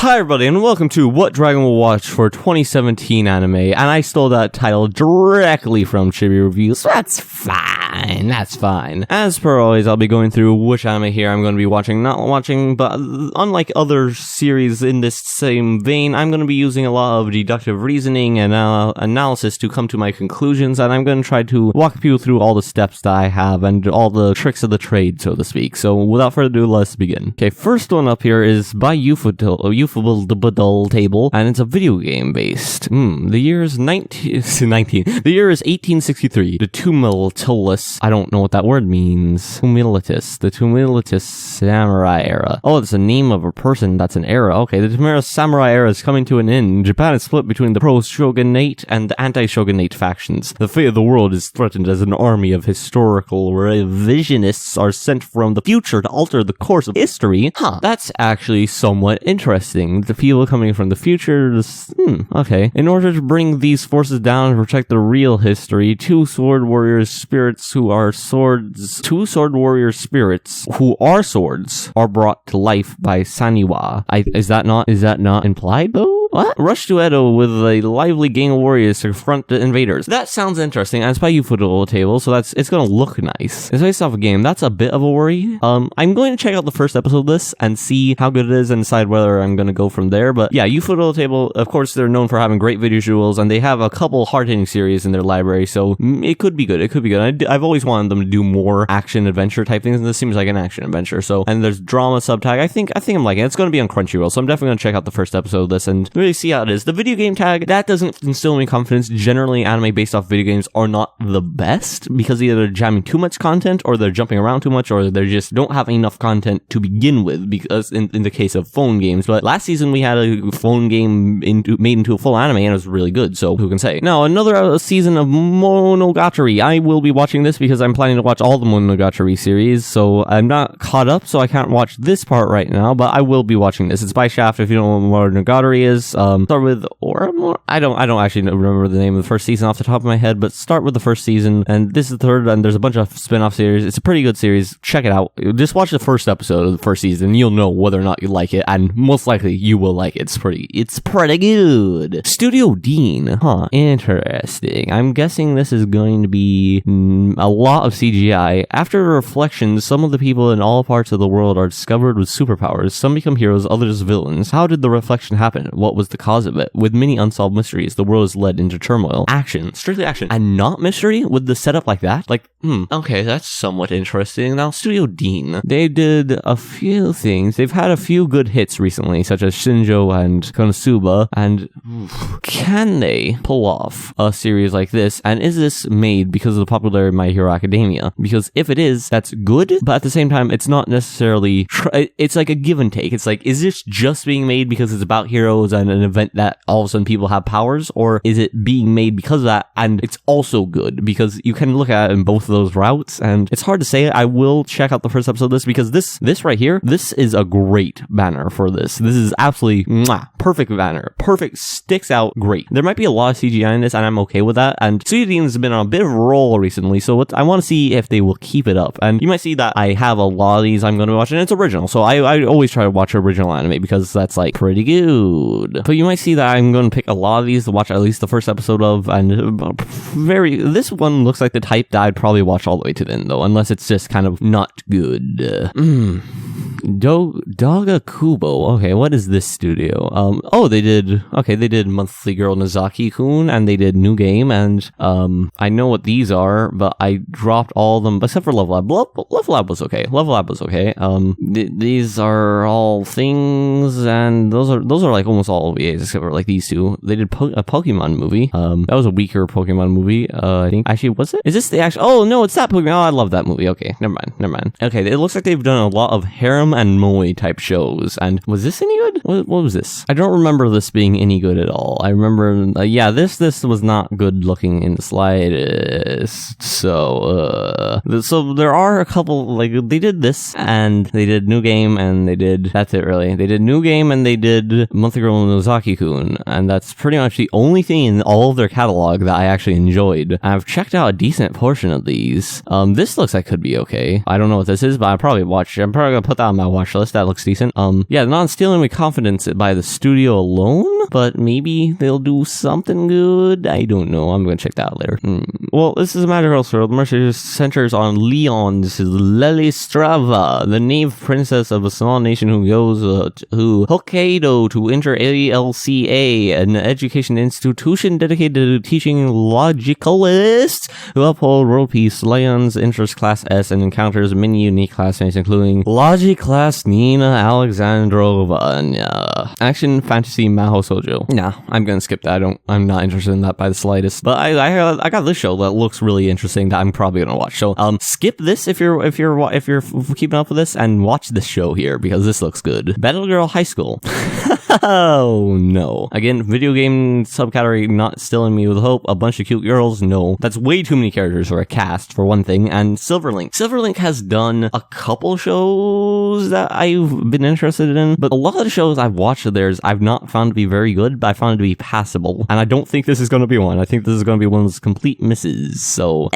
Hi everybody, and welcome to What Dragon Will Watch for 2017 anime, and I stole that title directly from Chibi Reviews, so that's fine. As per always, I'll be going through which anime here I'm going to be watching, not watching, but unlike other series in this same vein, I'm going to be using a lot of deductive reasoning and analysis to come to my conclusions, and I'm going to try to walk people through all the steps that I have and all the tricks of the trade, so to speak. So without further ado, let's begin. Okay, first one up here is by Ufotable Table, and it's a video game based. The year is 1863. The Tumultuous, I don't know what that word means. The Tumultuous Samurai Era. Oh, it's the name of a person. That's an era. Okay, the Tumultuous Samurai Era is coming to an end. Japan is split between the pro-shogunate and the anti-shogunate factions. The fate of the world is threatened as an army of historical revisionists are sent from the future to alter the course of history. That's actually somewhat interesting. The people coming from the future, okay. In order to bring these forces down and protect the real history, two sword warrior spirits are brought to life by Saniwa. Is that not implied though? What? Rush to Edo with a lively gang of warriors to confront the invaders. That sounds interesting, and it's by Ufotable Table, so it's gonna look nice. It's based off a game. That's a bit of a worry. I'm going to check out the first episode of this and see how good it is and decide whether I'm gonna go from there. But yeah, Ufotable Table, of course, they're known for having great visuals, and they have a couple hard-hitting series in their library, so it could be good. I've always wanted them to do more action-adventure type things, and this seems like an action-adventure, so, and there's drama subtag. I think I'm liking it. It's gonna be on Crunchyroll, so I'm definitely gonna check out the first episode of this and really see how it is. The video game tag, that doesn't instill me confidence. Generally, anime based off video games are not the best because either they're jamming too much content or they're jumping around too much or they just don't have enough content to begin with, because in the case of phone games. But last season we had a phone game made into a full anime and it was really good, so who can say. Now, another season of Monogatari. I will be watching this because I'm planning to watch all the Monogatari series, so I'm not caught up, so I can't watch this part right now, but I will be watching this. It's by Shaft, if you don't know what Monogatari is. Start with I don't actually remember the name of the first season off the top of my head, but start with the first season, and this is the third, and there's a bunch of spin-off series. It's a pretty good series. Check it out. Just watch the first episode of the first season. You'll know whether or not you like it, and most likely you will like it. It's pretty good. Studio Dean. Interesting. I'm guessing this is going to be a lot of CGI. After reflections, some of the people in all parts of the world are discovered with superpowers. Some become heroes, others villains. How did the reflection happen? What was the cause of it? With many unsolved mysteries, the world is led into turmoil. Action. Strictly action. And not mystery? With the setup like that? Okay, that's somewhat interesting. Now, Studio Dean. They did a few things. They've had a few good hits recently, such as Shinjo and Konosuba, and can they pull off a series like this? And is this made because of the popularity of My Hero Academia? Because if it is, that's good, but at the same time, it's not necessarily... it's like a give and take. It's like, is this just being made because it's about heroes and an event that all of a sudden people have powers, or is it being made because of that and it's also good? Because you can look at it in both of those routes, and it's hard to say. I will check out the first episode of this because this right here, this is a great banner for this. This is absolutely perfect banner. Perfect, sticks out great. There might be a lot of CGI in this, and I'm okay with that. And Studio Dean has been on a bit of a roll recently, so I want to see if they will keep it up. And you might see that I have a lot of these I'm going to watch, and it's original. So I always try to watch original anime because that's like pretty good. But you might see that I'm going to pick a lot of these to watch at least the first episode of, and this one looks like the type that I'd probably watch all the way to the end though, unless it's just kind of not good. Doga Kubo. Okay, what is this studio? They did Monthly Girl Nozaki-kun, and they did New Game, and I know what these are, but I dropped all of them except for Love Lab. Love Lab was okay. These are all things, and those are like almost all OVAs except for like these two. They did a Pokemon movie. That was a weaker Pokemon movie. I think actually, was it? Is this the actual? Oh no, it's that Pokemon. Oh, I love that movie. Okay, never mind. Okay, it looks like they've done a lot of harem and moe type shows. And was this any good? What was this? I don't remember this being any good at all. I remember, this was not good looking in the slightest. So there are a couple, like, they did this, and they did New Game, and that's it really. They did New Game, and they did Monthly Girl Nozaki-kun, and that's pretty much the only thing in all of their catalog that I actually enjoyed. I've checked out a decent portion of these. This looks like could be okay. I don't know what this is, but I'm probably gonna put that on my watch list. That looks decent. Yeah, not instilling me confidence by the studio alone, but maybe they'll do something good. I don't know. I'm gonna check that out later. Well, this is a magical world. Mercy centers on Leon's Lelistrava, the knave princess of a small nation who goes to Hokkaido to enter ALCA, an education institution dedicated to teaching logicalists who uphold world peace. Leon's enters Class S and encounters many unique classmates, including Logic Class Nina Alexandrova and action fantasy Maho Sojo. Nah, I'm gonna skip that. I'm not interested in that by the slightest. But I got this show that looks really interesting that I'm probably gonna watch. So skip this if you're keeping up with this, and watch this show here because this looks good. Battle Girl High School. Oh no. Again, video game subcategory not stilling me with hope. A bunch of cute girls. No, that's way too many characters for a cast for one thing. And Silverlink has done a couple shows that I've been interested in, but a lot of the shows I've watched of theirs I've not found to be very good, but I found it to be passable. And I don't think this is going to be one. I think this is going to be one of those complete misses. So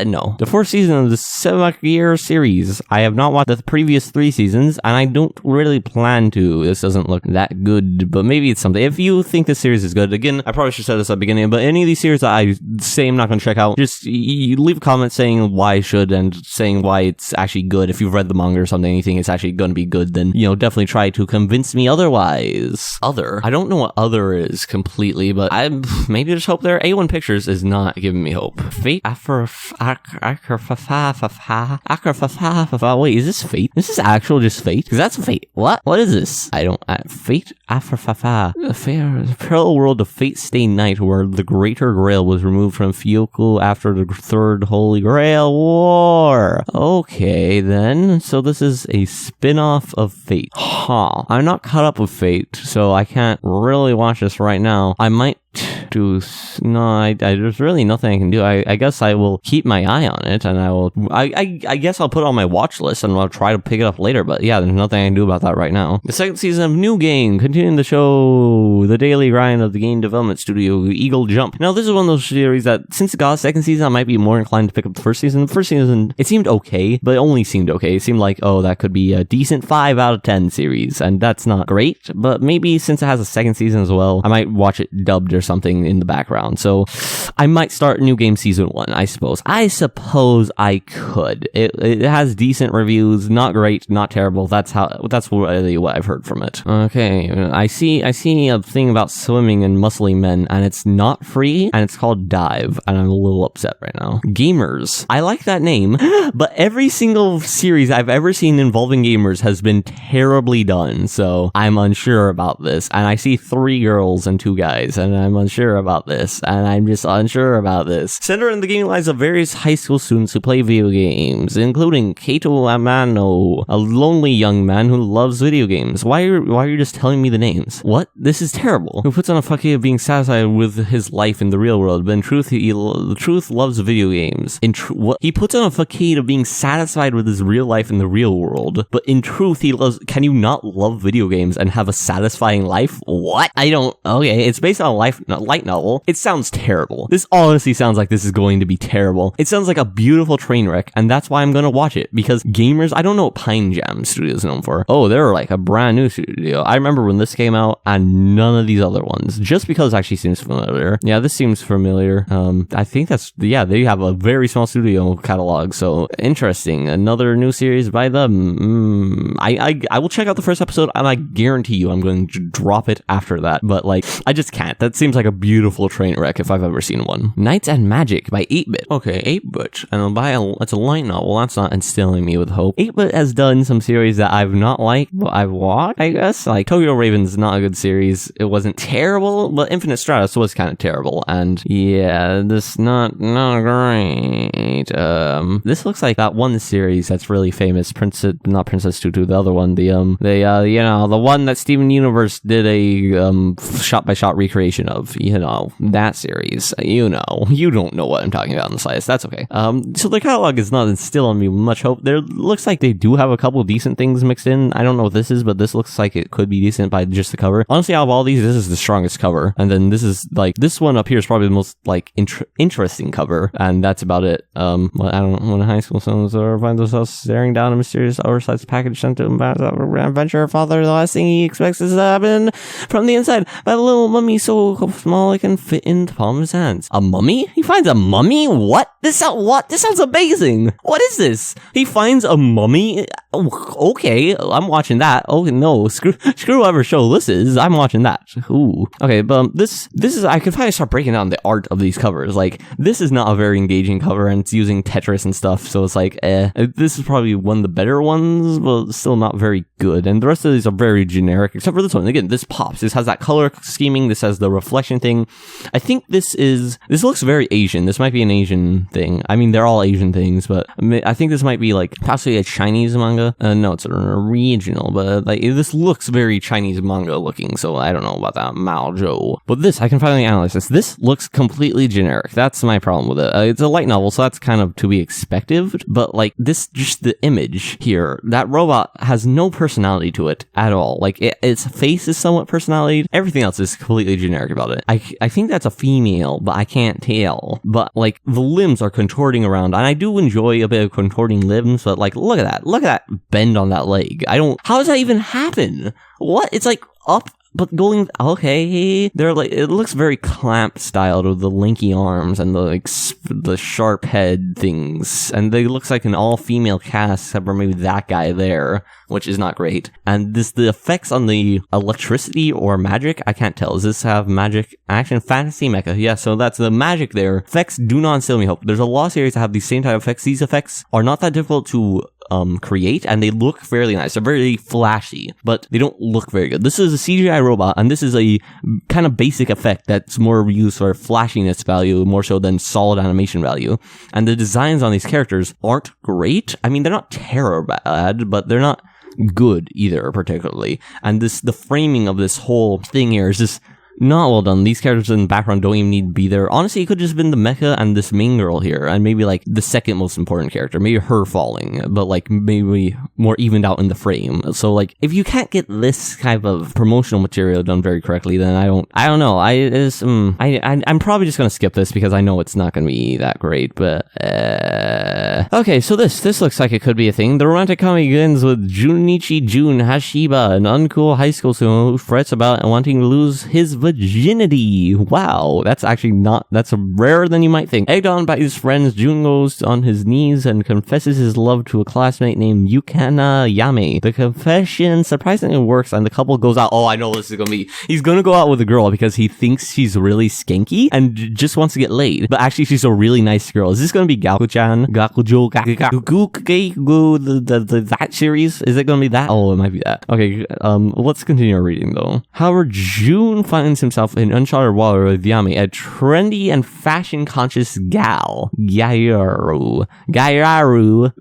no. The fourth season of the 7-year series. I have not watched the previous 3 seasons, and I don't really plan to. This doesn't look that good, but maybe it's something. If you think this series is good, again, I probably should say this at the beginning, but any of these series that I say I'm not going to check out, just you leave a comment saying why I should and saying why it's actually good. If you've read the manga or something, and you think it's actually going to be good, then, definitely try to convince me otherwise. I don't know what other is completely, but I maybe just hope there. A1 Pictures is not giving me hope. Fate wait, is this Fate? This is actual just Fate? Because that's Fate. What is this? Fate the parallel world of Fate Stay Night, where the Greater Grail was removed from Fyoku after the Third Holy Grail War. Okay, then. So this is a spin-off of Fate. I'm not caught up with Fate, so I can't really watch this right now. I might there's really nothing I can do. I guess I will keep my eye on it, and I guess I'll put it on my watch list, and I'll try to pick it up later, but yeah, there's nothing I can do about that right now. The second season of New Game, continuing the show, the daily grind of the game development studio, Eagle Jump. Now, this is one of those series that, since it got a second season, I might be more inclined to pick up the first season. The first season, it seemed okay, but it only seemed okay. It seemed like, that could be a decent 5 out of 10 series, and that's not great, but maybe since it has a second season as well, I might watch it dubbed or something in the background. So I might start New Game Season 1, I suppose. I could. It has decent reviews, not great, not terrible. That's really what I've heard from it. Okay, I see a thing about swimming and muscly men, and it's not free, and it's called Dive, and I'm a little upset right now. Gamers. I like that name, but every single series I've ever seen involving gamers has been terribly done, so I'm unsure about this. And I see 3 girls and 2 guys, and I'm unsure about this, and I'm just unsure about this. Center in the gaming lives of various high school students who play video games, including Kato Amano, a lonely young man who loves video games. Why are you just telling me the names? What? This is terrible. Who puts on a facade of being satisfied with his life in the real world, but in truth, the truth loves video games. What? He puts on a facade of being satisfied with his real life in the real world, but in truth, he loves. Can you not love video games and have a satisfying life? What? Okay, it's based on a light novel. It sounds terrible. This honestly sounds like this is going to be terrible. It sounds like a beautiful train wreck, and that's why I'm going to watch it, because gamers, I don't know what Pine Jam Studio is known for. They're like a brand new studio. I remember when this came out, and none of these other ones, just because it actually seems familiar. Yeah, this seems familiar. I think they have a very small studio catalog, so interesting. Another new series by them. I will check out the first episode, and I guarantee you I'm going to drop it after that, but I just can't. That seems like a beautiful train wreck if I've ever seen one. Knights and Magic by 8-Bit. Okay, 8-Bit. And it's a light novel. That's not instilling me with hope. 8-Bit has done some series that I've not liked, but I've watched, I guess. Like, Tokyo Raven's not a good series. It wasn't terrible, but Infinite Stratus was kind of terrible. And yeah, this not great. This looks like that one series that's really famous. Not Princess Tutu, the other one. The one that Steven Universe did a shot-by-shot recreation of. you know, that series, you know, you don't know what I'm talking about in the slightest. That's okay. So the catalog is not instilling me much hope. There looks like they do have a couple decent things mixed in. I don't know what this is, but this looks like it could be decent by just the cover. Honestly, out of all these, this is the strongest cover. And then this is like, this one up here is probably the most like interesting cover. And that's about it. Well, I don't know, when high school students find themselves staring down a mysterious oversized package sent to him by an adventurer father, the last thing he expects is to happen from the inside by the little mummy so small it can fit in the palm of his hands. A mummy? He finds a mummy? What? This sounds amazing. What is this? He finds a mummy? Okay, I'm watching that. Oh no, screw whatever show this is. I'm watching that. Ooh. Okay, but this is, I could probably start breaking down the art of these covers. Like, this is not a very engaging cover, and it's using Tetris and stuff, so it's like, this is probably one of the better ones, but still not very good. And the rest of these are very generic, except for this one. Again, this pops. This has that color scheming. This has the reflection thing. I think this looks very Asian. This might be an Asian thing. I mean, they're all Asian things, but I think this might be like possibly a Chinese manga. No, it's an original, but like, this looks very Chinese manga looking, so I don't know about that Mao Zhou. But this, I can finally analyze this. This looks completely generic. That's my problem with it. It's a light novel, so that's kind of to be expected, but like this, just the image here, that robot has no personality to it at all. Like, its face is somewhat personality. Everything else is completely generic about it. I think that's a female, but I can't tell. But like, the limbs are contorting around, and I do enjoy a bit of contorting limbs, but like, look at that bend on that leg. How does that even happen? What? It's like up, but going, okay, they're like, it looks very clamp styled with the lanky arms and the like the sharp head things, and they looks like an all-female cast except for maybe that guy there, which is not great. And the effects on the electricity or magic, I can't tell. Does this have magic, action, fantasy, mecha? Yeah, so that's the magic there. Effects do not instill me hope. There's a lot of series that have these same type of effects. These effects are not that difficult to create, and they look fairly nice. They're very flashy, but they don't look very good. This is a CGI robot, and this is a kind of basic effect that's more used for flashiness value, more so than solid animation value. And the designs on these characters aren't great. I mean, they're not terror bad, but they're not good either, particularly. And the framing of this whole thing here is just not well done. These characters in the background don't even need to be there. Honestly, it could just have been the mecha and this main girl here, and maybe like the second most important character, maybe her falling, but like maybe more evened out in the frame. So like, if you can't get this type of promotional material done very correctly, then I don't know. I'm probably just gonna skip this because I know it's not gonna be that great. But okay, so this looks like it could be a thing. The romantic comedy begins with Junichi Jun Hashiba, an uncool high school student who frets about and wanting to lose his virginity. Wow, that's rarer than you might think. Egged on by his friends, Jun goes on his knees and confesses his love to a classmate named Yukana Yame. The confession surprisingly works, and the couple goes out. Oh, I know this is gonna be. He's gonna go out with a girl because he thinks she's really skanky and just wants to get laid, but actually she's a really nice girl. Is this gonna be Gakuchan? That series? Is it gonna be that? Oh, it might be that. Okay, let's continue our reading though. However, Jun finds himself in uncharted water with Yami, a trendy and fashion-conscious gal. Gyaru.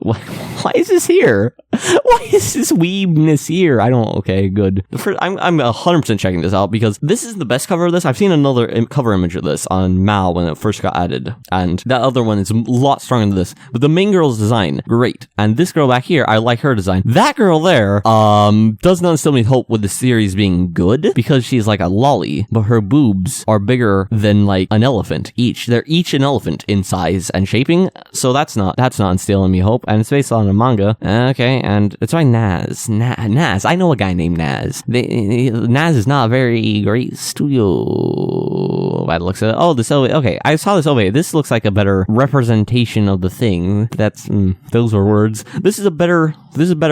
Why is this here? Why is this weebness here? Okay, good. I'm 100% checking this out because this is the best cover of this. I've seen another cover image of this on Mal when it first got added, and that other one is a lot stronger than this. But the main girl's design, great. And this girl back here, I like her design. That girl there, does not instill me hope with the series being good because she's like a lolly, but her boobs are bigger than like an elephant each. They're each an elephant in size and shaping, so that's not instilling me hope. And it's based on a manga. Okay, and it's by Naz. Naz. I know a guy named Naz. Naz is not a very great studio by the looks of it. Oh, this OVA. Okay, I saw this OVA. This looks like a better representation of the thing. Those were words. This is a better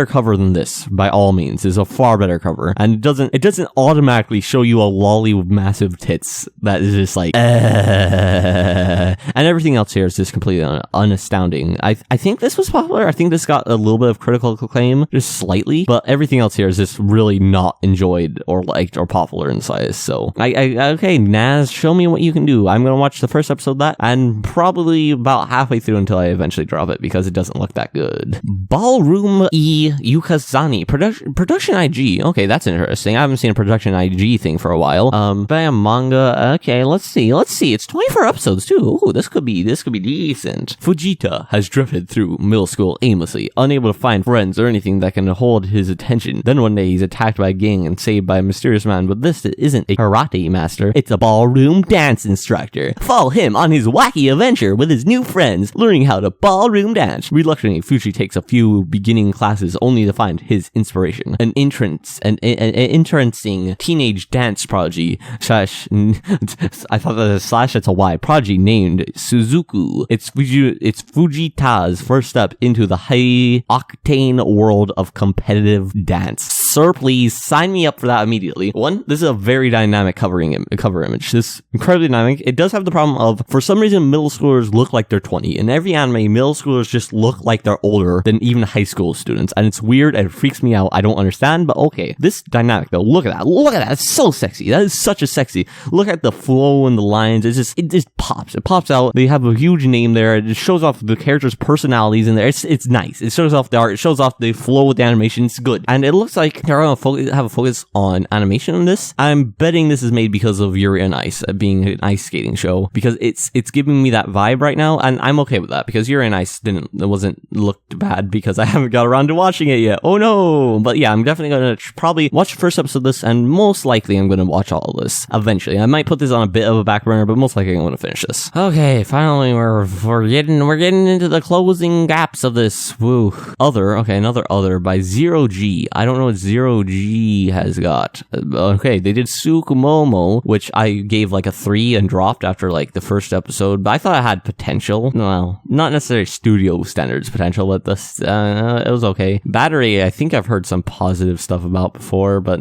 cover than this, by all means. It's a far better cover. And it doesn't automatically show you a lolly with massive tits that is just like, and everything else here is just completely unastounding. I think this was popular. I think this got a little bit of critical acclaim, just slightly, but everything else here is just really not enjoyed or liked or popular in size. So okay, Naz, show me what you can do. I'm gonna watch the first episode of that, and probably about halfway through until I eventually drop of it because it doesn't look that good. Ballroom E Yukazani. Production IG. Okay, that's interesting. I haven't seen a production IG thing for a while. Bam, manga. Okay, let's see. It's 24 episodes too. Ooh, this could be decent. Fujita has drifted through middle school aimlessly, unable to find friends or anything that can hold his attention. Then one day he's attacked by a gang and saved by a mysterious man, but this isn't a karate master. It's a ballroom dance instructor. Follow him on his wacky adventure with his new friends, learning how to ballroom dance. Reluctantly, Fuji takes a few beginning classes only to find his inspiration. An entrancing teenage dance prodigy slash I thought that a slash, that's a Y, prodigy named Suzuku. It's Fujita's first step into the high octane world of competitive dance. Sir, please sign me up for that immediately. One, this is a very dynamic cover image. This is incredibly dynamic. It does have the problem of, for some reason, middle schoolers look like they're 20. In every anime, middle schoolers just look like they're older than even high school students. And it's weird and it freaks me out. I don't understand, but okay. This dynamic though, look at that. Look at that. It's so sexy. That is such a sexy. Look at the flow and the lines. It just pops. It pops out. They have a huge name there. It just shows off the characters' personalities in there. It's nice. It shows off the art. It shows off the flow with the animation. It's good. And it looks like they're going to have a focus on animation in this. I'm betting this is made because of Yuri on Ice being an ice skating show, because it's giving me that vibe right now, and I'm okay with that because Yuri on Ice wasn't looked bad because I haven't got around to watching it yet. Oh no! But yeah, I'm definitely going to probably watch the first episode of this, and most likely I'm going to watch all of this eventually. I might put this on a bit of a back burner, but most likely I'm going to finish this. Okay, finally we're getting into the closing gaps of this. Woo. Another other by Zero G. I don't know what Zero G has got. Okay, they did Tsukumomo, which I gave like a 3 and dropped after like the first episode, but I thought it had potential. Well, not necessarily studio standards potential, but this it was okay. Battery, I think I've heard some positive stuff about before, but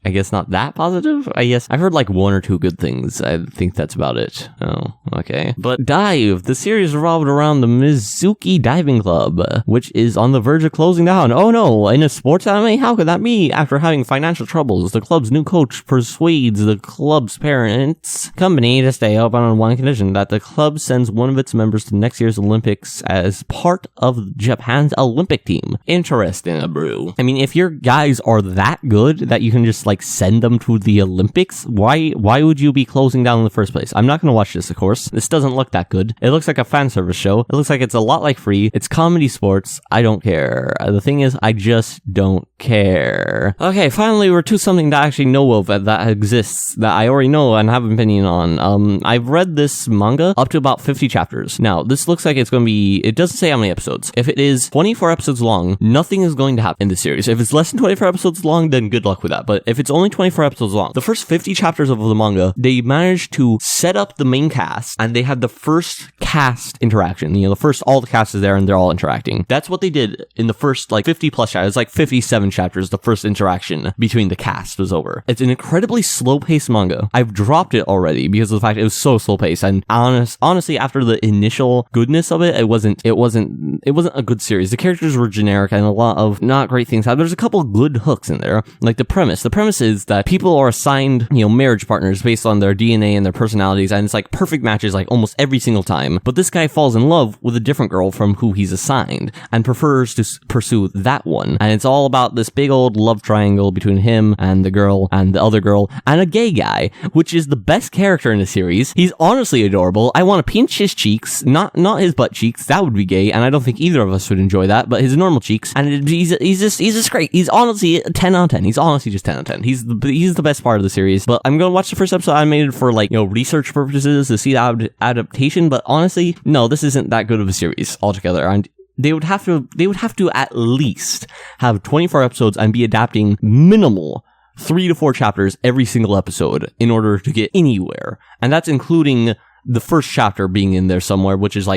I guess not that positive. I guess I've heard like 1 or 2 good things. I think that's about it. Oh, okay. But Dive, the series revolved around the Mizuki Diving Club, which is on the verge of closing down. Oh no, in a sports anime? How could that be? After having financial troubles, the club's new coach persuades the club's parents company to stay open on one condition: that the club sends one of its members to next year's Olympics as part of Japan's Olympic team. Interesting, bro. I mean, if your guys are that good that you can just like send them to the Olympics, why would you be closing down in the first place? I'm not going to watch this, of course. This doesn't look that good. It looks like a fan service show. It looks like it's a lot like Free. It's comedy sports. I don't care. The thing is, I just don't care. Okay, finally, we're to something that I actually know of that exists, that I already know and have an opinion on. I've read this manga up to about 50 chapters. Now, this looks like it's going to be, it doesn't say how many episodes. If it is 24 episodes long, nothing is going to happen in the series. If it's less than 24 episodes long, then good luck with that. But if it's only 24 episodes long, the first 50 chapters of the manga, they managed to set up the main cast, and they had the first cast interaction. You know, all the cast is there and they're all interacting. That's what they did in the first like 50 plus chapters. It's like 57 chapters. The first interaction between the cast was over. It's an incredibly slow-paced manga. I've dropped it already because of the fact it was so slow-paced, and honestly, after the initial goodness of it, it wasn't a good series. The characters were generic and a lot of not great things happened. There's a couple good hooks in there, like the premise. The premise is that people are assigned, marriage partners based on their DNA and their personalities, and it's like perfect matches like almost every single time. But this guy falls in love with a different girl from who he's assigned and prefers to pursue that one. And it's all about this big old love triangle between him and the girl and the other girl and a gay guy, which is the best character in the series. He's honestly adorable. I want to pinch his cheeks, not his butt cheeks. That would be gay, and I don't think either of us would enjoy that, but his normal cheeks. And he's just great. He's honestly 10 out of 10. He's honestly just 10 out of 10. He's the best part of the series. But I'm going to watch the first episode. I made it for research purposes to see the adaptation, but honestly, no, this isn't that good of a series altogether. And they would have to at least have 24 episodes and be adapting minimal 3 to 4 chapters every single episode in order to get anywhere. And that's including the first chapter being in there somewhere, which is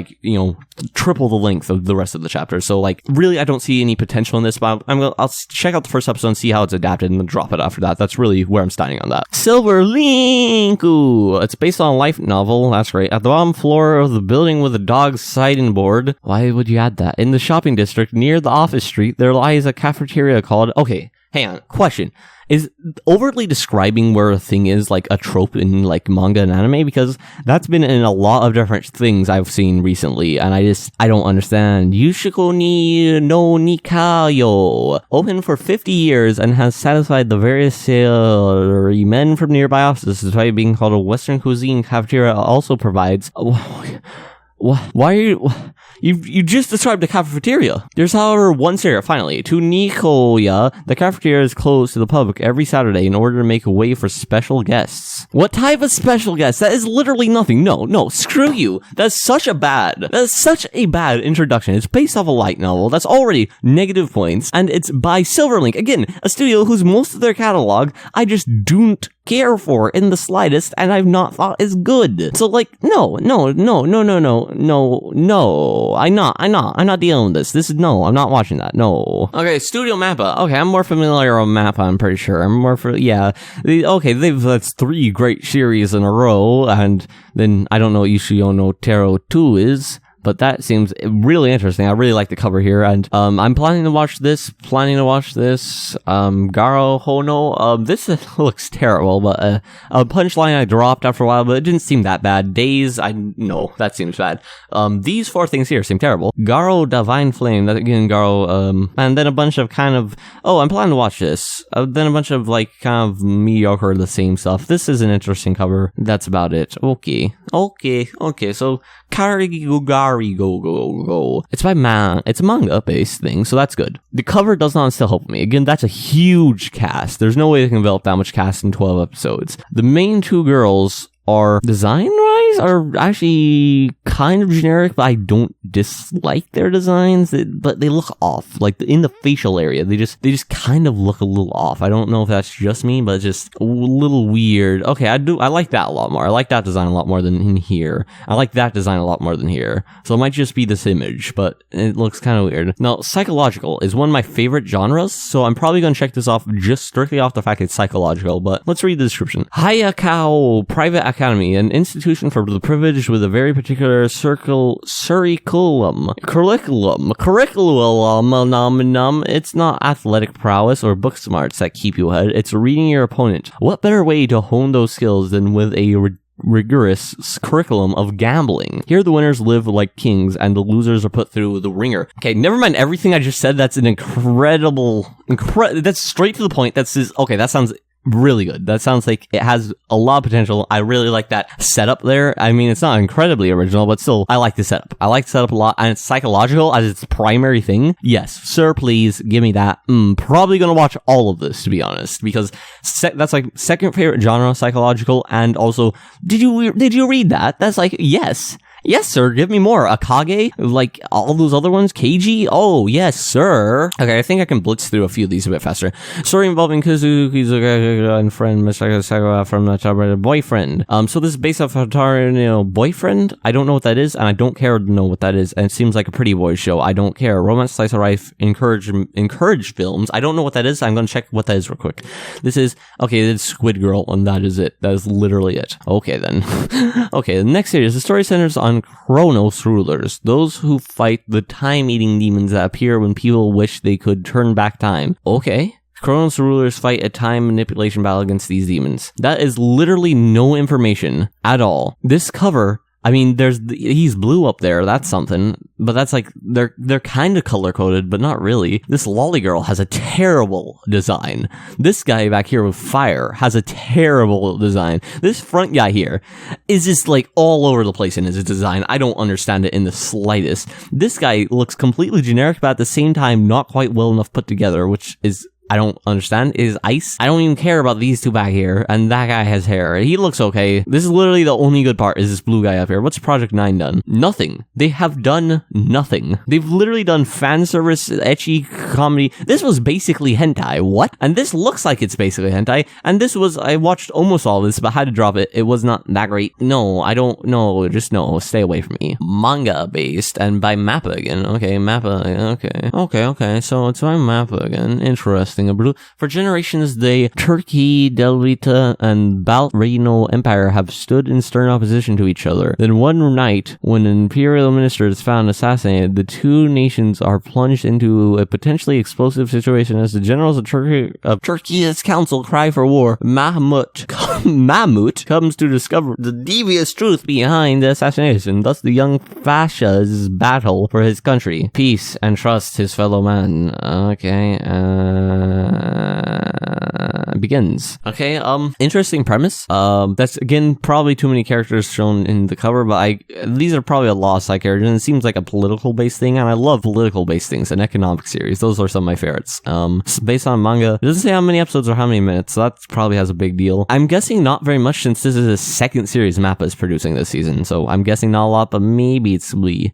triple the length of the rest of the chapters. So really, I don't see any potential in this, but I'll check out the first episode and see how it's adapted and then drop it after that. That's really where I'm standing on that. Silver Link! Ooh, it's based on a light novel. That's great. At the bottom floor of the building with a dog's siding board. Why would you add that? In the shopping district near the office street, there lies a cafeteria called... Okay. hang on. Question. Is overtly describing where a thing is like a trope in like manga and anime? Because that's been in a lot of different things I've seen recently, and I don't understand. Yushiko ni no Nikayo, open for 50 years and has satisfied the various men from nearby offices, despite being called a Western cuisine cafeteria. Also provides. Why are you... You just described the cafeteria. There's, however, one area, finally. To Nikoya, the cafeteria is closed to the public every Saturday in order to make way for special guests. What type of special guests? That is literally nothing. No, screw you. That's such a bad introduction. It's based off a light novel. That's already negative points, and it's by Silverlink. Again, a studio whose most of their catalog I just don't care for in the slightest, and I've not thought is good. So like, no. I'm not dealing with this. I'm not watching that. No. Okay, Studio Mappa. Okay, I'm more familiar with Mappa, I'm pretty sure. That's 3 great series in a row, and then I don't know what Yushio no Taro 2 is. But that seems really interesting. I really like the cover here, and I'm planning to watch this. Garo Hono. This looks terrible, but a punchline I dropped after a while, but it didn't seem that bad. Days, that seems bad. These 4 things here seem terrible. Garo Divine Flame, that again, Garo, and then a bunch of kind of, I'm planning to watch this. Then a bunch of like kind of mediocre, the same stuff. This is an interesting cover. That's about it. Okay. So Karigugari go. It's by it's a manga-based thing, so that's good. The cover does not still help me. Again, that's a huge cast. There's no way they can develop that much cast in 12 episodes. The main 2 girls are design-wise are actually kind of generic, but I don't dislike their designs. But they look off, like in the facial area. They just kind of look a little off. I don't know if that's just me, but it's just a little weird. Okay, I like that a lot more. I like that design a lot more than in here. I like that design a lot more than here. So it might just be this image, but it looks kind of weird. Now, psychological is one of my favorite genres, so I'm probably going to check this off just strictly off the fact it's psychological, but let's read the description. Hayakao Private Academy, an institution for the privileged with a very particular curriculum. It's not athletic prowess or book smarts that keep you ahead, it's reading your opponent. What better way to hone those skills than with a rigorous curriculum of gambling? Here the winners live like kings and the losers are put through the ringer. Okay, never mind everything I just said. That's an that's straight to the point. That sounds really good. That sounds like it has a lot of potential. I really like that setup there. I mean, it's not incredibly original, but still, I like the setup. I like the setup a lot, and it's psychological as its primary thing. Yes, sir, please, give me that. Probably gonna watch all of this, to be honest, because that's like second favorite genre, psychological, and also, did you read that? That's like, yes. Yes, sir. Give me more. Akage? Like all those other ones? Keiji? Oh, yes, sir. Okay, I think I can blitz through a few of these a bit faster. Story involving Kazuki and friend Mr. Sagawa from the subreddit boyfriend. So this is based off Hatari, boyfriend? I don't know what that is, and I don't care to know what that is, and it seems like a pretty boy show. I don't care. Romance, slice of life, encourage films. I don't know what that is. I'm gonna check what that is real quick. This is, it's Squid Girl, and that is it. That is literally it. Okay, then. Okay, the next series. The story centers on Chronos rulers, those who fight the time-eating demons that appear when people wish they could turn back time. Okay. Chronos rulers fight a time manipulation battle against these demons. That is literally no information at all. This cover, I mean, he's blue up there, that's something, but that's like, they're kind of color-coded, but not really. This lolly girl has a terrible design. This guy back here with fire has a terrible design. This front guy here is just like all over the place in his design. I don't understand it in the slightest. This guy looks completely generic, but at the same time, not quite well enough put together, which is, I don't understand, is ice. I don't even care about these two back here, and that guy has hair. He looks okay. This is literally the only good part, is this blue guy up here. What's Project 9 done? Nothing. They have done nothing. They've literally done fan service, ecchi comedy. This was basically hentai. What? And this looks like it's basically hentai, and this was, I watched almost all of this, but had to drop it. It was not that great. No, I don't know. Just no, stay away from me. Manga based, and by Mappa again. Okay, Mappa, okay. So it's by Mappa again. Interesting. interesting. For generations, the Turkey, Delvita, and Baltrino Empire have stood in stern opposition to each other. Then one night, when an imperial minister is found assassinated, the two nations are plunged into a potentially explosive situation as the generals of Turkey's council cry for war. Mahmut comes to discover the devious truth behind the assassination. Thus, the young Pasha's battle for his country, peace, and trust his fellow man. Okay, begins. Okay, interesting premise. That's again probably too many characters shown in the cover, but these are probably a lot of side characters, and it seems like a political based thing, and I love political based things. An economic series, those are some of my favorites. It's based on manga. It doesn't say how many episodes or how many minutes, so that probably has a big deal. I'm guessing not very much since this is the second series Mappa is producing this season, so I'm guessing not a lot, but maybe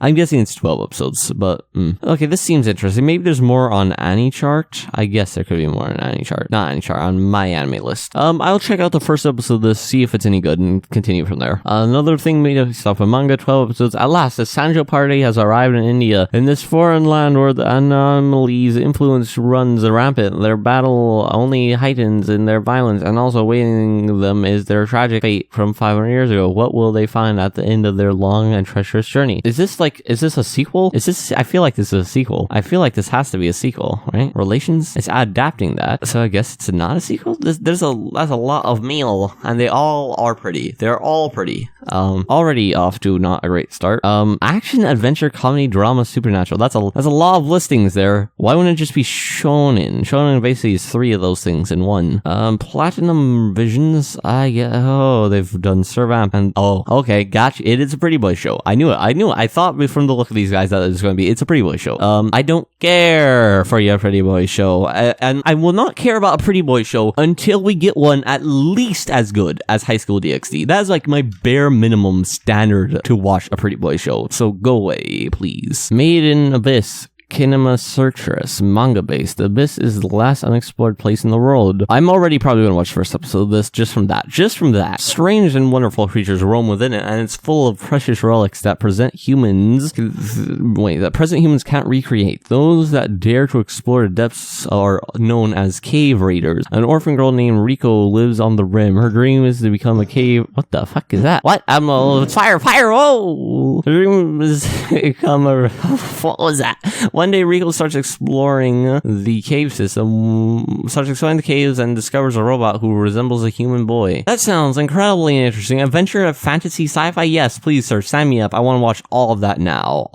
I'm guessing it's 12 episodes, but okay, this seems interesting. Maybe there's more on AniChart. I guess there could be more on AniChart. Not AniChart, on my anime list. I'll check out the first episode of this, see if it's any good, and continue from there. Another thing made of stuff in manga, 12 episodes. At last, the Sanjo party has arrived in India. In this foreign land where the anomalies' influence runs rampant, their battle only heightens in their violence, and also awaiting them is their tragic fate from 500 years ago. What will they find at the end of their long and treacherous journey? Is this a sequel? I feel like this is a sequel. I feel like this has to be a sequel, right? Relations? It's adapting that. So I guess it's not a sequel? That's a lot of meal, and they all are pretty. They're all pretty. Already off to not a great start. Action, adventure, comedy, drama, supernatural. That's a lot of listings there. Why wouldn't it just be shonen? Shonen basically is 3 of those things in one. Platinum Visions. They've done Servamp and okay, gotcha. It is a pretty boy show. I knew it. I thought from the look of these guys that it's going to be. It's a pretty boy show. I don't care for your pretty boy show, and I will not care about a pretty boy show until we get one at least as good as High School DxD. That is like my bare minimum standard to watch a pretty boy show. So go away, please. Made in Abyss. Kinema Searchers, manga-based. Abyss is the last unexplored place in the world. I'm already probably going to watch the first episode of this just from that. Strange and wonderful creatures roam within it, and it's full of precious relics that present humans can't recreate. Those that dare to explore the depths are known as cave raiders. An orphan girl named Riko lives on the rim. Her dream is to become a cave. What the fuck is that? What? It's fire! Whoa! Her dream is to become a... What was that? One day, Riko starts exploring the cave system, starts exploring the caves, and discovers a robot who resembles a human boy. That sounds incredibly interesting. Adventure, fantasy, sci-fi? Yes, please, sir, sign me up. I want to watch all of that now.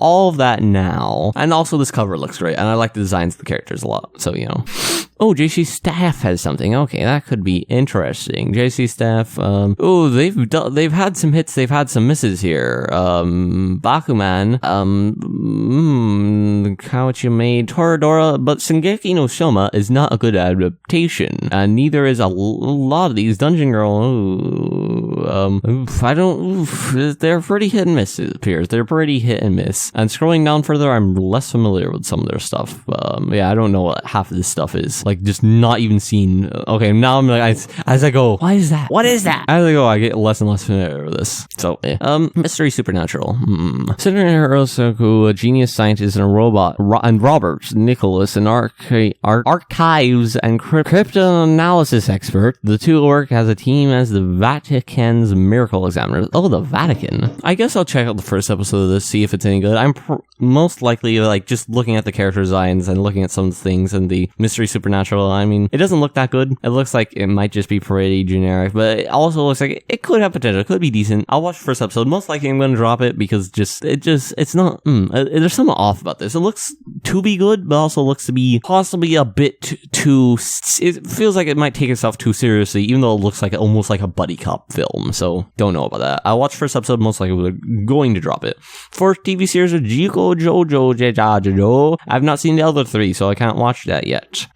And also, this cover looks great, and I like the designs of the characters a lot, so, you know. Oh, JC Staff has something. Okay, that could be interesting. JC Staff, they've had some hits, they've had some misses here. Bakuman, Kawachi made Toradora, but Shingeki no Soma is not a good adaptation, and neither is a lot of these. Dungeon Girl, they're pretty hit and miss, it appears. They're pretty hit and miss. And scrolling down further, I'm less familiar with some of their stuff. I don't know what half of this stuff is. Like, just not even seen. Okay, now I'm like, as I go, what is that? As I go, I get less and less familiar with this. So, mystery supernatural. Considering Hirosaku, a genius scientist and a robot, and Robert Nicholas, an archives and cryptanalysis expert, the two work as a team as the Vatican's miracle examiners. Oh, the Vatican. I guess I'll check out the first episode of this, see if it's any good. I'm most likely, like, just looking at the character designs and looking at some things and the mystery supernatural. I mean, it doesn't look that good. It looks like it might just be pretty generic, but it also looks like it could have potential. It could be decent. I'll watch the first episode. Most likely I'm going to drop it because it's not, there's something off about this. It looks to be good, but also looks to be possibly a bit too, it feels like it might take itself too seriously, even though it looks like almost like a buddy cop film. So don't know about that. I'll watch the first episode. Most likely we're going to drop it. Fourth TV series of Jiko Jojo. I've not seen the other 3, so I can't watch that yet.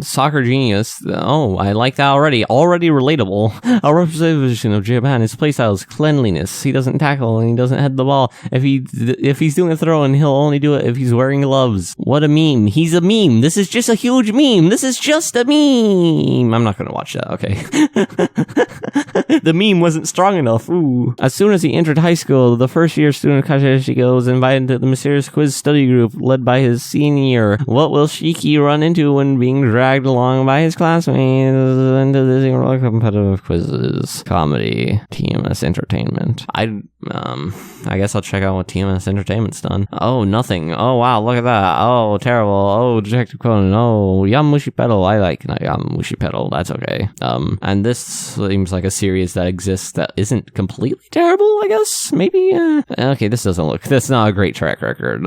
Soccer Genius. Oh, I like that already. Already relatable. A representation of Japan. His playstyle is cleanliness. He doesn't tackle and he doesn't head the ball. If he's doing a throw, and he'll only do it if he's wearing gloves. What a meme. He's a meme. This is just a huge meme. This is just a meme. I'm not going to watch that. Okay. The meme wasn't strong enough. Ooh. As soon as he entered high school, the first year student Kashishiko was invited to the mysterious quiz study group led by his senior. What will Shiki run into when being dragged dragged along by his classmates into this competitive quizzes. Comedy. TMS Entertainment. I guess I'll check out what TMS Entertainment's done. Oh, nothing. Oh, wow, look at that. Oh, terrible. Oh, Detective Conan. Oh, Yamamushi Pedal. I like Yamamushi Pedal. That's okay. And this seems like a series that exists that isn't completely terrible, I guess. Maybe, okay, that's not a great track record.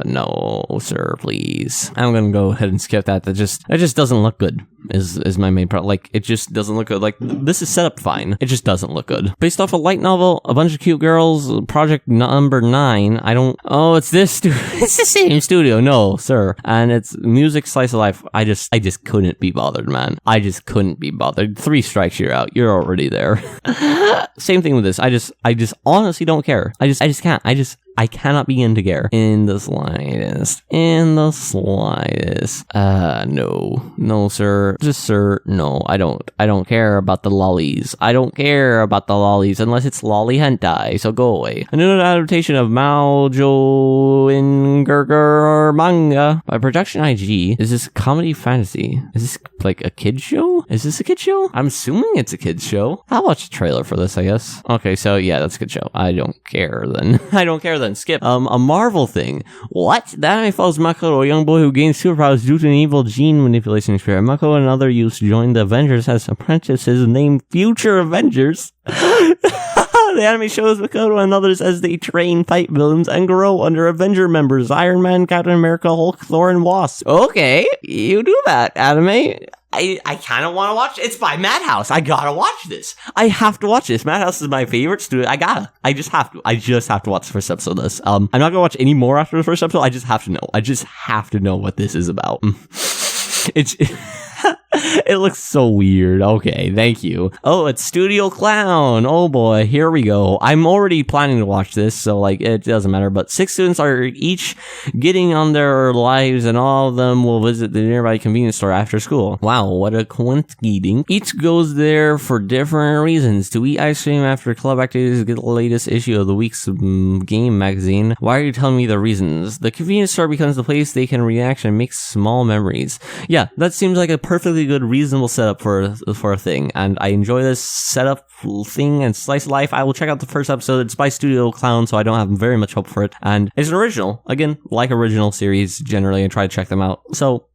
No, sir, please. I'm gonna go ahead and skip that. That just doesn't look good, is my main problem. Like, it just doesn't look good. Like, this is set up fine. It just doesn't look good. Based off a light novel, a bunch of cute girls, project number 9. It's this it's the same studio. No, sir. And it's music slice of life. I just couldn't be bothered, man. I just couldn't be bothered. 3 strikes, you're out. You're already there. Same thing with this. I just honestly don't care. I just can't. I cannot begin to care in the slightest. No, sir. Just sir. No, I don't care about the lollies. I don't care about the lollies unless it's lolly hentai. So go away. A new adaptation of Maojo in Gerger manga by Production IG. Is this comedy fantasy? Is this like a kid's show? Is this a kid's show? I'm assuming it's a kid's show. I'll watch the trailer for this, I guess. Okay, so yeah, that's a good show. I don't care then. Skip. A Marvel thing. What? The anime follows Mako, a young boy who gains superpowers due to an evil gene manipulation experiment. Mako and other youths join the Avengers as apprentices named Future Avengers. The anime shows Makoto and others as they train, fight villains, and grow under Avenger members Iron Man, Captain America, Hulk, Thor, and Wasp. Okay, you do that, anime. I kind of want to watch it. It's by Madhouse. I gotta watch this. I have to watch this. Madhouse is my favorite studio. I just have to. I just have to watch the first episode of this. I'm not gonna watch any more after the first episode. I just have to know. I just have to know what this is about. It looks so weird. Okay, thank you. Oh, it's Studio Clown. Oh boy, here we go. I'm already planning to watch this, so like it doesn't matter. But 6 students are each getting on their lives, and all of them will visit the nearby convenience store after school. Wow, what a coincidence. Each goes there for different reasons. To eat ice cream after club activities, get the latest issue of the week's game magazine. Why are you telling me the reasons? The convenience store becomes the place they can relax and make small memories. Yeah, that seems like a perfectly good, reasonable setup for a thing, and I enjoy this setup thing and slice of life. I will check out the first episode. It's by Studio Clown, so I don't have very much hope for it, and it's an original. Again, like original series generally, I try to check them out. So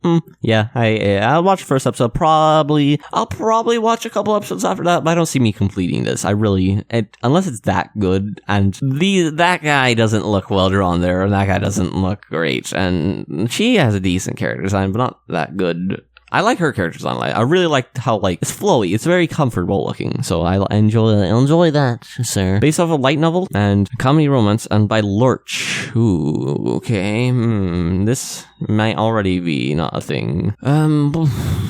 yeah, I'll watch the first episode. I'll probably watch a couple episodes after that, but I don't see me completing this. Unless it's that good, and that guy doesn't look well drawn there, and that guy doesn't look great, and she has a decent character design, but not that good. I like her character design. I really like how, like, it's flowy. It's very comfortable looking. So I enjoy that, sir. Based off a light novel and comedy romance and by Lurch. Ooh, okay. This might already be not a thing. I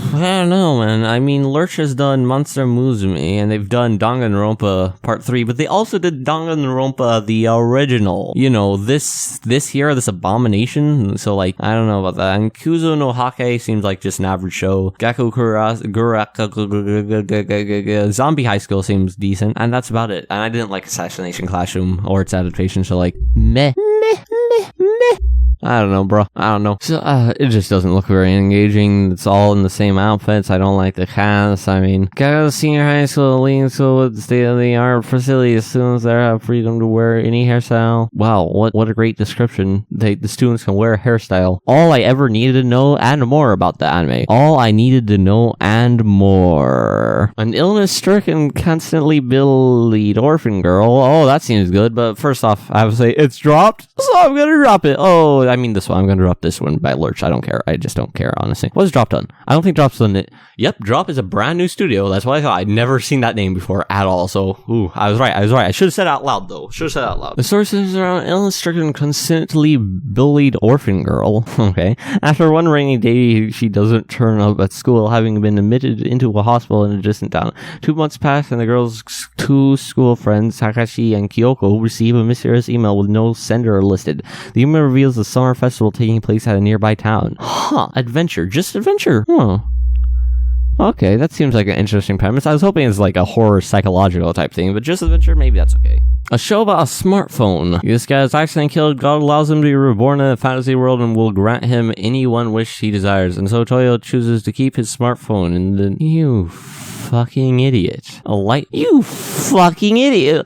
don't know, man. I mean, Lurch has done Monster Musume, and they've done Danganronpa Part 3, but they also did Danganronpa the original. You know, this abomination. So, like, I don't know about that. And Kuzo no Hake seems like just an average show. Zombie High School seems decent, and that's about it. And I didn't like Assassination Classroom or its adaptation, so like, meh. I don't know, bro. I don't know. So, it just doesn't look very engaging. It's all in the same outfits. I don't like the cast. I mean, go senior high school, leading school with state-of-the-art facilities. Students there have freedom to wear any hairstyle. Wow, what a great description. The students can wear a hairstyle. All I ever needed to know and more about the anime. All I needed to know and more. An illness-stricken, constantly bullied orphan girl. Oh, that seems good. But first off, I have to say, it's dropped, so I'm gonna drop it. Oh, I mean this one. I'm gonna drop this one by Lurch. I don't care. I just don't care, honestly. What is Drop done? I don't think Drop's done it. Yep, Drop is a brand new studio. That's what I thought. I'd never seen that name before at all. So, I was right. I should have said it out loud, though. The story centers around an illness-stricken, constantly bullied orphan girl. Okay. After one rainy day, she doesn't turn up at school, having been admitted into a hospital in a distant town. 2 months pass, and the girl's 2 school friends, Takashi and Kyoko, receive a mysterious email with no sender listed. The email reveals the summer festival taking place at a nearby town. Adventure. Just adventure. Okay, that seems like an interesting premise. I was hoping it's like a horror psychological type thing, but just adventure, maybe that's okay. A show about a smartphone. This guy is accidentally killed. God allows him to be reborn in a fantasy world and will grant him any one wish he desires. And so Toyo chooses to keep his smartphone. And then you fucking idiot. You fucking idiot.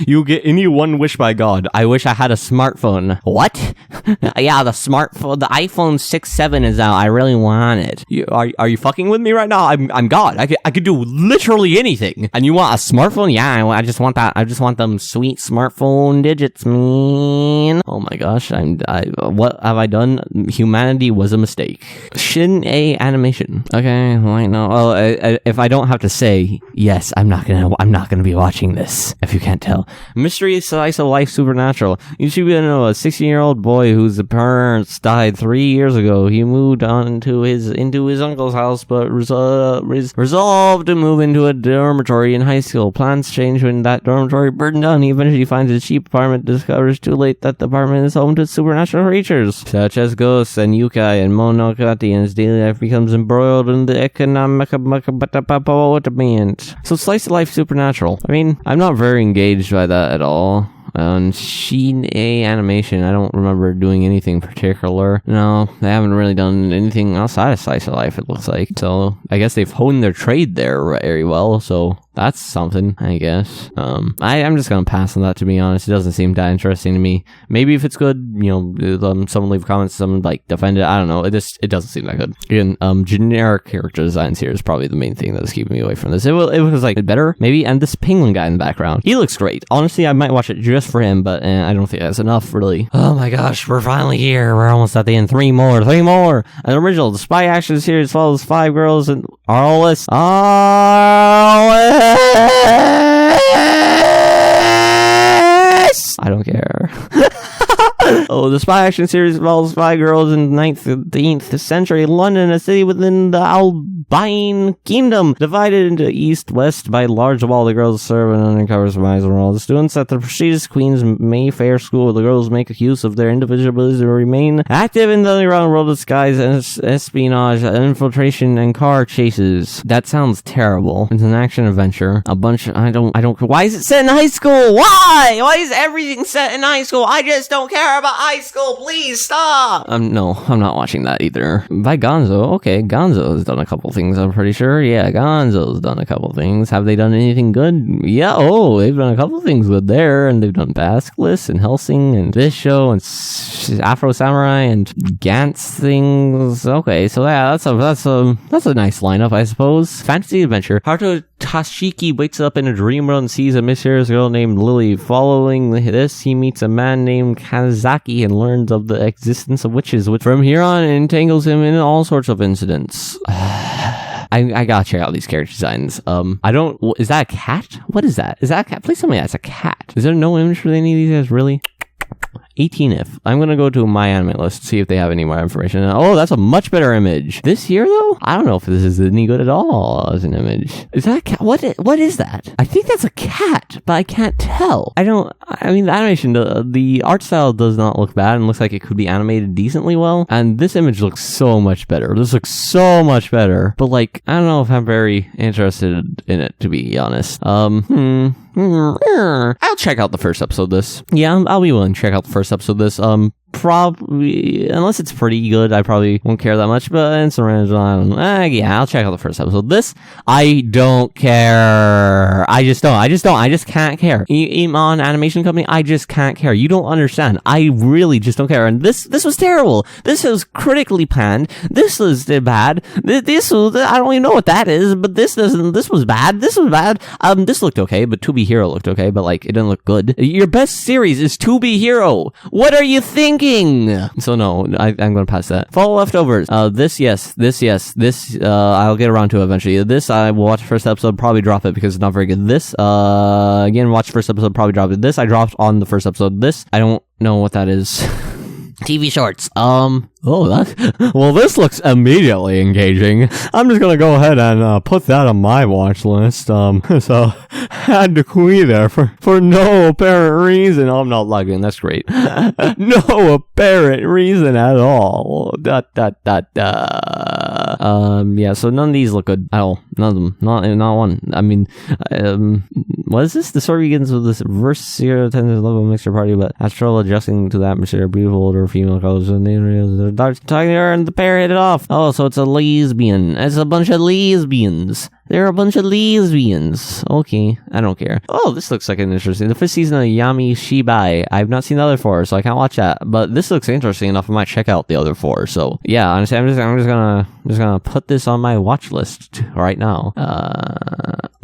You get any one wish by God. I wish I had a smartphone. What? Yeah, the smartphone, the iPhone 6-7 is out. I really want it. Are you fucking with me right now? I'm God. I could do literally anything. And you want a smartphone? Yeah, I just want that. I just want them sweet smartphone digits, man. Oh my gosh, what have I done? Humanity was a mistake. Shin-A animation. Okay, I know. Well, if I don't have to say, yes, I'm not gonna be watching this, if you can't tell. Mystery slice of life supernatural. You should know a 16-year-old boy whose parents died 3 years ago. He moved on into his uncle's house, but resolved to move into a dormitory in high school. Plans change when that dormitory burned down. He eventually finds a cheap apartment, discovers too late that the apartment is home to supernatural creatures, such as ghosts and yokai and monokati, and his daily life becomes embroiled in the economic So slice of life supernatural. I mean, I'm not very engaged by that at all. On Shin-A animation, I don't remember doing anything particular. No, they haven't really done anything outside of slice of life, it looks like. So I guess they've honed their trade there very well, so that's something, I guess. I'm just gonna pass on that, to be honest. It doesn't seem that interesting to me. Maybe if it's good, someone leave comments, someone defend it. I don't know. It doesn't seem that good. Again, generic character designs here is probably the main thing that's keeping me away from this. It was better, maybe. And this penguin guy in the background, he looks great. Honestly, I might watch it just for him, but I don't think that's enough, really. Oh my gosh, we're finally here. We're almost at the end. Three more. An original. The spy action series follows 5 girls and Arliss. I don't care. Oh, the spy action series involves 5 girls in the 19th century London, a city within the Albine Kingdom, divided into east-west by a large wall. The girls serve an undercover supervisor role. The students at the prestigious Queen's Mayfair School. The girls make use of their individual abilities to remain active in the underground world, disguise, espionage, infiltration, and car chases. That sounds terrible. It's an action adventure. Why is it set in high school? Why? Why is everything set in high school? I just don't care about high school. Please stop. No, I'm not watching that either. By Gonzo. Okay, Gonzo's done a couple things, I'm pretty sure. Yeah, Gonzo's done a couple things. Have they done anything good? Yeah, they've done a couple things good there, and they've done Basilisk and Helsing and this show and Afro Samurai and Gantz things. Okay, so yeah, that's a nice lineup, I suppose. Fantasy adventure. Haruto Tashiki wakes up in a dream world and sees a mysterious girl named Lily. Following this, he meets a man named Kazaki and learns of the existence of witches, which from here on entangles him in all sorts of incidents. I gotta check out these character designs. Is that a cat? What is that? Is that a cat? Please tell me that's a cat. Is there no image for any of these guys, really? 18if. I'm gonna go to my anime list, see if they have any more information. Oh, that's a much better image. This here, though? I don't know if this is any good at all as an image. Is that a cat? What is that? I think that's a cat, but I can't tell. The animation, the art style does not look bad and looks like it could be animated decently well. And this image looks so much better. This looks so much better. But, I don't know if I'm very interested in it, to be honest. I'll check out the first episode of this. Yeah, I'll be willing to check out the first episode of this. Probably, unless it's pretty good, I probably won't care that much, but it's original, I don't know. Yeah, I'll check out the first episode. This, I don't care. I just can't care. Iman Animation Company, I just can't care. You don't understand. I really just don't care. And this was terrible. This was critically panned. This was bad. This was, I don't even know what that is, but this was bad. This was bad. This looked okay, but To Be Hero looked okay, but it didn't look good. Your best series is To Be Hero. What are you thinking? So no, I'm gonna pass that. Fall Leftovers. This, I'll get around to it eventually. This, I will watch the first episode, probably drop it because it's not very good. This, again, watch the first episode, probably drop it. This, I dropped on the first episode. This, I don't know what that is. TV shorts. This looks immediately engaging. I'm just gonna go ahead and put that on my watch list. So had to queue there for no apparent reason. I'm not lagging. That's great. No apparent reason at all. Yeah. So none of these look good at all. None of them. Not one. What is this? The story begins with this reverse serial attendance level mixture party, but has trouble adjusting to the atmosphere. Beautiful older female colors and the dark talking to her, and the pair hit it off. Oh, so it's a lesbian. It's a bunch of lesbians. They're a bunch of lesbians. Okay, I don't care. Oh, this looks like an interesting. The first season of Yami Shibai. I've not seen the other 4, so I can't watch that. But this looks interesting enough. I might check out the other 4. So yeah, honestly, I'm just gonna put this on my watch list right now.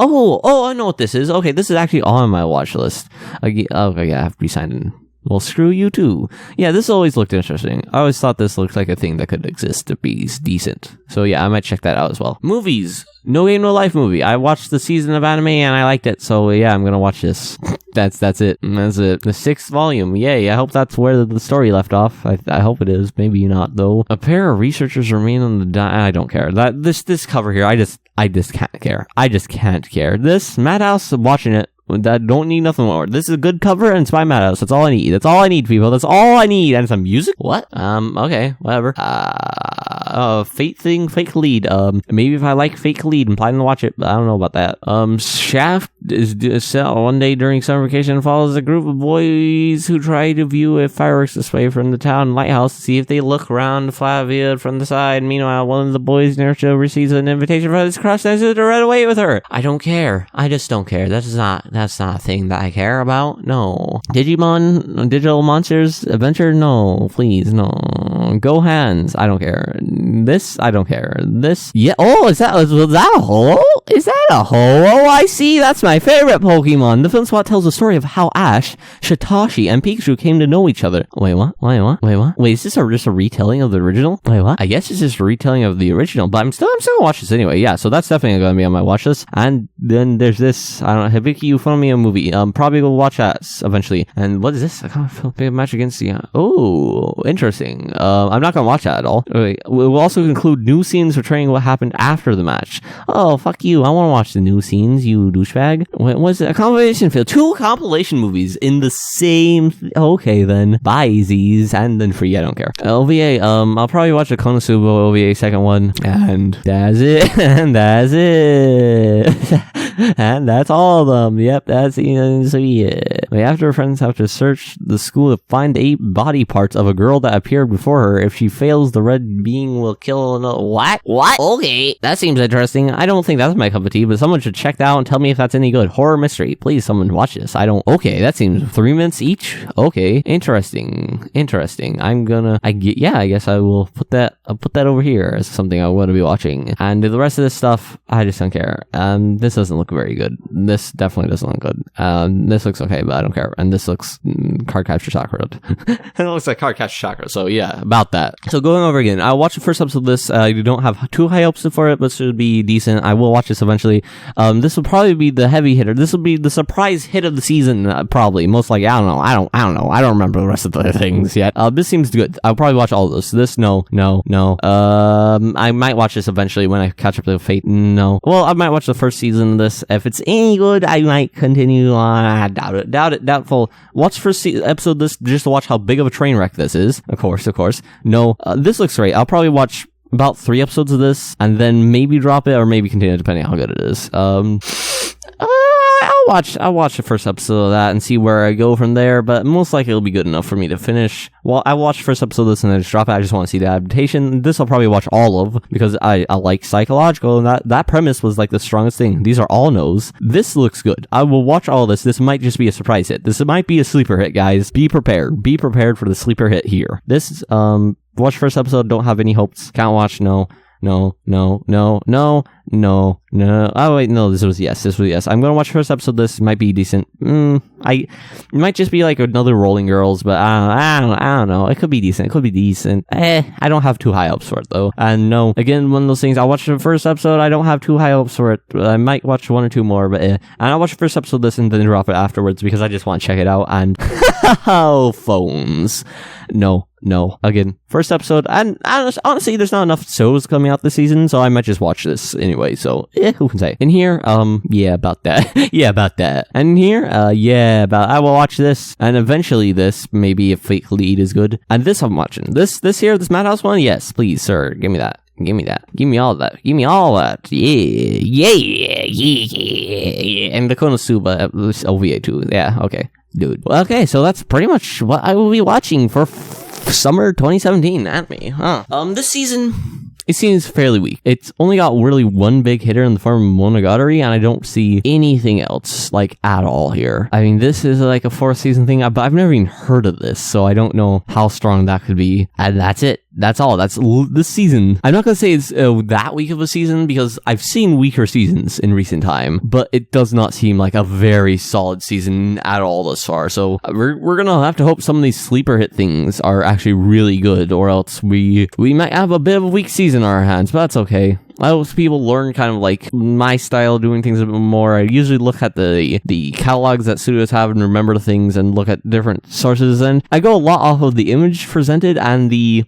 Oh, I know what this is. Okay, this is actually on my watch list. Okay, yeah, I have to be signed in. Well, screw you too. Yeah, this always looked interesting. I always thought this looked like a thing that could exist to be decent. So yeah, I might check that out as well. Movies. No Game No Life movie. I watched the season of anime and I liked it. So yeah, I'm gonna watch this. That's it. That's it. The 6th volume. Yay. I hope that's where the story left off. I hope it is. Maybe not though. A pair of researchers remain on the I don't care. This cover here. I just can't care. I just can't care. This Madhouse, watching it. I don't need nothing more. This is a good cover and it's by Madhouse. That's all I need. That's all I need, people. That's all I need. And some music? What? Okay. Whatever. Fake lead. Maybe if I like fake lead, I'm planning to watch it, but I don't know about that. Shaft is set one day during summer vacation and follows a group of boys who try to view a fireworks display from the town lighthouse to see if they look around Flavia from the side. Meanwhile, one of the boys near show receives an invitation from his crush and to run away with her. I don't care. I just don't care. That's not a thing that I care about. No. Digimon, Digital Monsters Adventure? No. Please, no. Go Hands. I don't care. This, I don't care. This, yeah. Oh, was that a holo? Is that a holo? Oh, I see. That's my favorite Pokemon. The film spot tells the story of how Ash, Shitashi, and Pikachu came to know each other. Wait, what? Wait, is this just a retelling of the original? Wait, what? I guess it's just a retelling of the original, but I'm still gonna watch this anyway. Yeah, so that's definitely gonna be on my watch list. And then there's this, I don't know, Hibiki Euphonium movie. Probably will watch that eventually. And what is this? I can't feel a big match against the, oh, interesting. I'm not gonna watch that at all. Wait, we'll also include new scenes portraying what happened after the match. Oh, fuck you. I want to watch the new scenes, you douchebag. What was it? A compilation film. 2 compilation movies in the same... Okay, then. Bye, Z's. And then free. I don't care. OVA. I'll probably watch the Konosuba OVA second one. And that's it. And that's it. And that's all of them. Yep, that's the so yeah. After her friends have to search the school to find 8 body parts of a girl that appeared before her. If she fails, the red being will kill another. What? Okay, that seems interesting. I don't think that's my cup of tea, but someone should check that out and tell me if that's any good. Horror mystery. Please, someone watch this. Okay, that seems 3 minutes each. Okay, interesting. I guess I will put that over here as something I want to be watching. And the rest of this stuff, I just don't care. This doesn't look very good. This definitely doesn't look good. This looks okay, but I don't care. And this looks Card Capture Sakura. It looks like Card Capture Sakura. So yeah, about that. So going over again, I watched the first episode of this. I don't have too high hopes for it, but it should be decent. I will watch this eventually. This will probably be the heavy hitter. This will be the surprise hit of the season, probably. Most likely. I don't know. I don't know. I don't remember the rest of the things yet. This seems good. I'll probably watch all of this. This, no. I might watch this eventually when I catch up to Fate. No. Well, I might watch the first season of this. If it's any good, I might continue on. I doubt it. Doubtful. Watch first episode of this just to watch how big of a train wreck this is. Of course. No. This looks great. I'll probably watch about 3 episodes of this and then maybe drop it or maybe continue depending on how good it is. I'll watch the first episode of that and see where I go from there, but most likely it'll be good enough for me to finish. Well, I watched the first episode of this and then just drop it. I just want to see the adaptation. This I'll probably watch all of because I like psychological, and that premise was like the strongest thing. These are all no's. This looks good. I will watch all this. This might just be a surprise hit. This might be a sleeper hit, guys. Be prepared. Be prepared for the sleeper hit here. This, watch first episode, don't have any hopes. Can't watch, no. Oh wait, no, this was yes. I'm gonna watch the first episode of this. It might be decent. It might just be like another Rolling Girls, but I don't know. It could be decent. I don't have too high hopes for it though. And no, again, one of those things, I'll watch the first episode. I don't have too high hopes for it. I might watch 1 or 2 more, but and I'll watch the first episode of this and then drop it afterwards because I just want to check it out. And phones. No. Again, first episode, and honestly, there's not enough shows coming out this season, so I might just watch this anyway. So, who can say? In here, yeah, about that. And here, I will watch this, and eventually this, maybe if Fake Lead is good. And this I'm watching. This Madhouse one, yes, please, sir, give me that. Give me that. Give me all that. Give me all that. Yeah. And the Konosuba OVA too. Yeah, okay. Dude. Well, okay, so that's pretty much what I will be watching for summer 2017 anime, huh? This season, it seems fairly weak. It's only got really one big hitter in the form of Monogatari, and I don't see anything else, like, at all here. I mean, this is like a 4th season thing, but I've never even heard of this, so I don't know how strong that could be. And that's it. That's all. That's this season. I'm not going to say it's that weak of a season, because I've seen weaker seasons in recent time, but it does not seem like a very solid season at all thus far. So we're going to have to hope some of these sleeper hit things are actually really good, or else we might have a bit of a weak season on our hands, but that's okay. I hope people learn kind of like my style of doing things a bit more. I usually look at the catalogs that studios have and remember the things and look at different sources, and I go a lot off of the image presented and the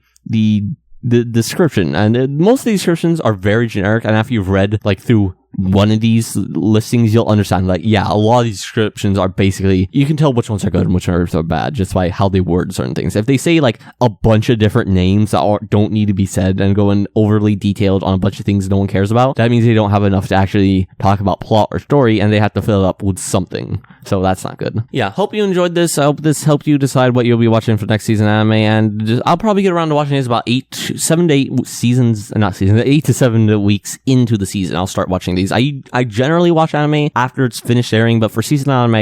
description, and most of these descriptions are very generic, and after you've read like through one of these listings, you'll understand, like, yeah, a lot of these descriptions are basically, you can tell which ones are good and which ones are bad just by how they word certain things. If they say like a bunch of different names that don't need to be said and go in overly detailed on a bunch of things no one cares about, that means they don't have enough to actually talk about plot or story, and they have to fill it up with something. So that's not good. Yeah, hope you enjoyed this. I hope this helped you decide what you'll be watching for next season anime, and I'll probably get around to watching this about 8 to 7 weeks into the season. I'll start watching these. I generally watch anime after it's finished airing, but for season anime,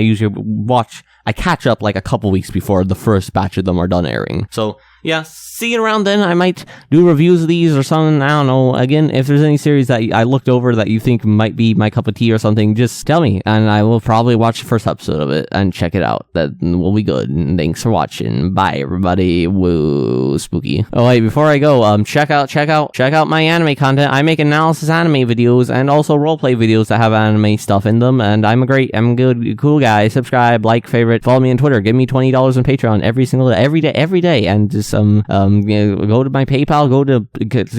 I catch up like a couple weeks before the first batch of them are done airing. So yeah, see you around then. I might do reviews of these or something. I don't know. Again, if there's any series that I looked over that you think might be my cup of tea or something, just tell me, and I will probably watch the first episode of it and check it out. That will be good. And thanks for watching. Bye, everybody. Woo, spooky. Oh wait, before I go, check out my anime content. I make analysis anime videos and also roleplay videos that have anime stuff in them. And I'm a good, cool guy. Subscribe, like, favorite, follow me on Twitter. Give me $20 on Patreon every day, and just go to my PayPal, go to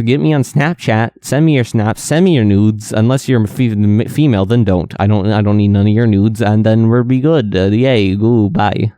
get me on Snapchat, send me your snaps, send me your nudes. Unless you're female, then don't. I don't need none of your nudes, and then we'll be good. Yay, bye.